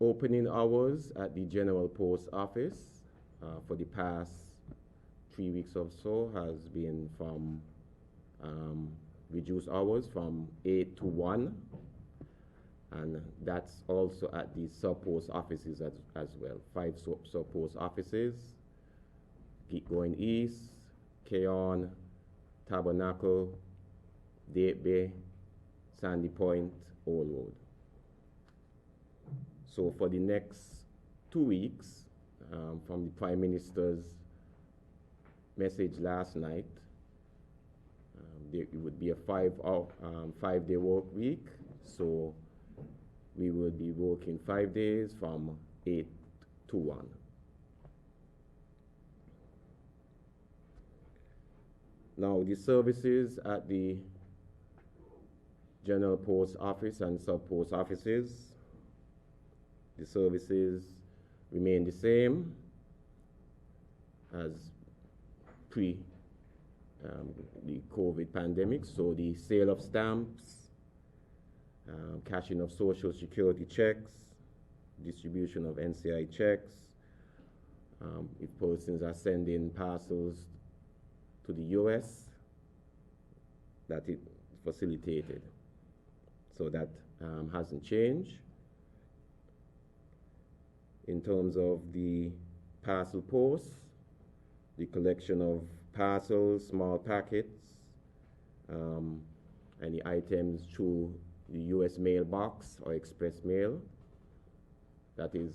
opening hours at the General Post Office for the past 3 weeks or so has been from reduced hours from 8 to 1, and that's also at the sub-post offices as well. 5 sub-post offices, keep going east, Keon, Tabernacle, Date Bay, Sandy Point, Old Road. So for the next 2 weeks, from the Prime Minister's message last night, it would be a 5-day work week. So we would be working 5 days from 8 to 1. Now the services at the General Post Office and sub-post offices, the services remain the same as pre the COVID pandemic. So the sale of stamps, cashing of Social Security checks, distribution of NCI checks, if persons are sending parcels to the US, that is facilitated. So that hasn't changed. In terms of the parcel posts, the collection of parcels, small packets, any items through the US mailbox or express mail, that is,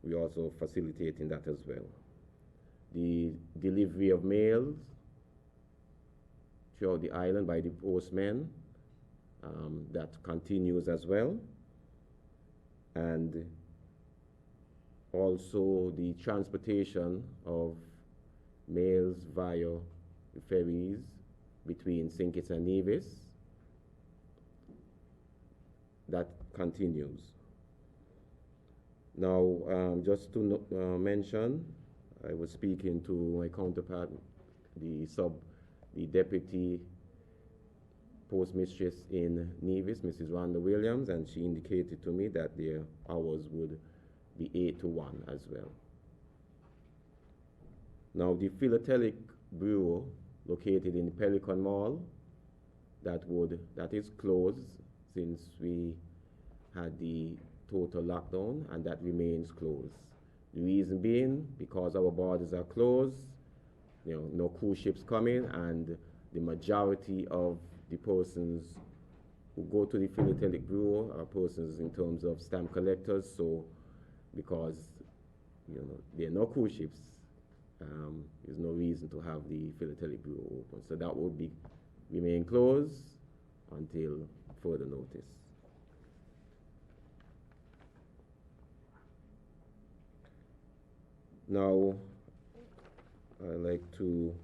we also facilitating that as well. The delivery of mails throughout the island by the postmen, that continues as well. And also the transportation of mails via the ferries between St. Kitts and Nevis, that continues. Now, just to mention, I was speaking to my counterpart, the deputy postmistress in Nevis, Mrs. Rhonda Williams, and she indicated to me that their hours would be 8 to 1 as well. Now, the Philatelic Bureau, located in Pelican Mall, that is closed since we had the total lockdown, and that remains closed. The reason being, because our borders are closed, no cruise ships coming, and the majority of the persons who go to the Philatelic Bureau are persons in terms of stamp collectors. So because there are no cruise ships, there's no reason to have the Philatelic Bureau open. So that would remain closed until further notice. Now, I'd like to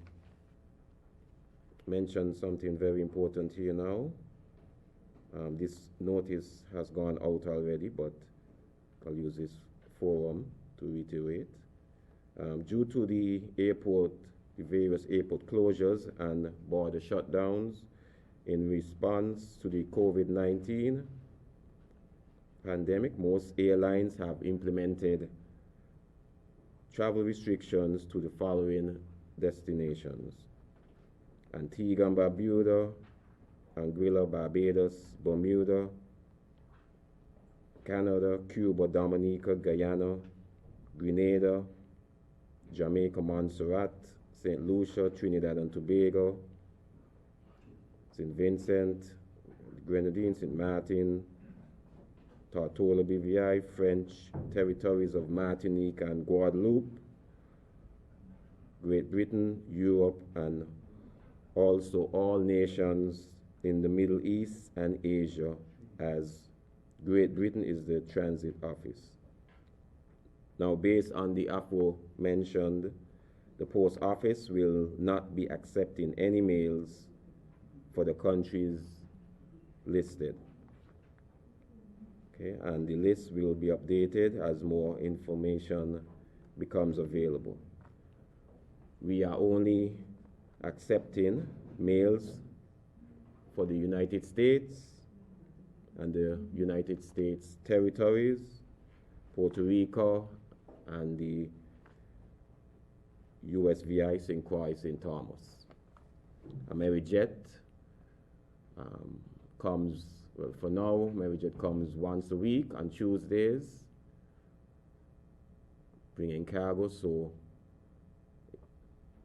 mention something very important here now. This notice has gone out already, but I'll use this forum to reiterate. Due to the various airport closures and border shutdowns in response to the COVID-19 pandemic, most airlines have implemented travel restrictions to the following destinations: Antigua and Barbuda, Anguilla, Barbados, Bermuda, Canada, Cuba, Dominica, Guyana, Grenada, Jamaica, Montserrat, St. Lucia, Trinidad and Tobago, St. Vincent, Grenadines, St. Martin, Tortola, BVI, French territories of Martinique and Guadeloupe, Great Britain, Europe, and also all nations in the Middle East and Asia, as Great Britain is the transit office. Now, based on the aforementioned, the post office will not be accepting any mails for the countries listed. Okay, and the list will be updated as more information becomes available. We are only accepting mails for the United States and the United States territories, Puerto Rico and the USVI St. Croix, St. Thomas. AmeriJet comes, well, for now, AmeriJet comes once a week on Tuesdays, bringing cargo. So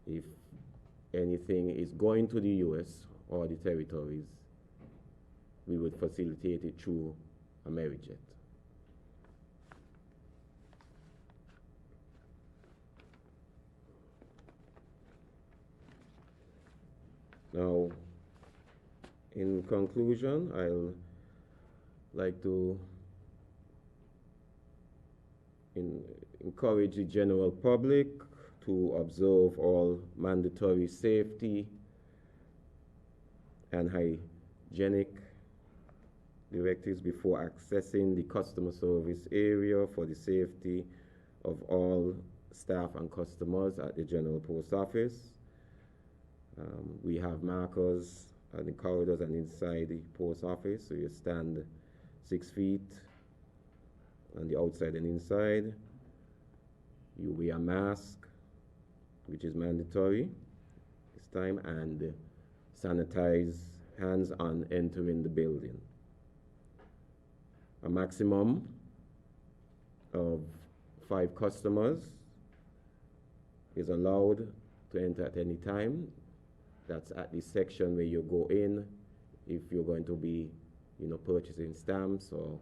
if anything is going to the US or the territories, we would facilitate it through AmeriJet. Now, in conclusion, I'll like to encourage the general public to observe all mandatory safety and hygienic directives before accessing the customer service area for the safety of all staff and customers at the General Post Office. We have markers at the corridors and inside the post office, so you stand 6 feet on the outside and inside. You wear a mask, which is mandatory this time, and sanitize hands on entering the building. A maximum of 5 customers is allowed to enter at any time. That's at the section where you go in if you're going to be, purchasing stamps, or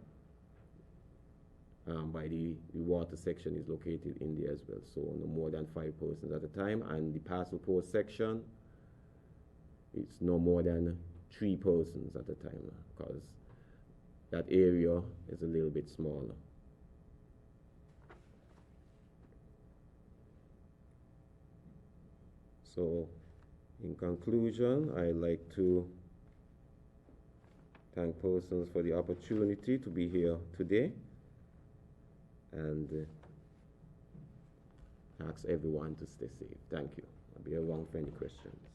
by the water section is located in there as well. So no more than 5 persons at a time. And the parcel post section, it's no more than 3 persons at a time, because that area is a little bit smaller. So, in conclusion, I'd like to thank persons for the opportunity to be here today, and ask everyone to stay safe. Thank you. I'll be around for any questions.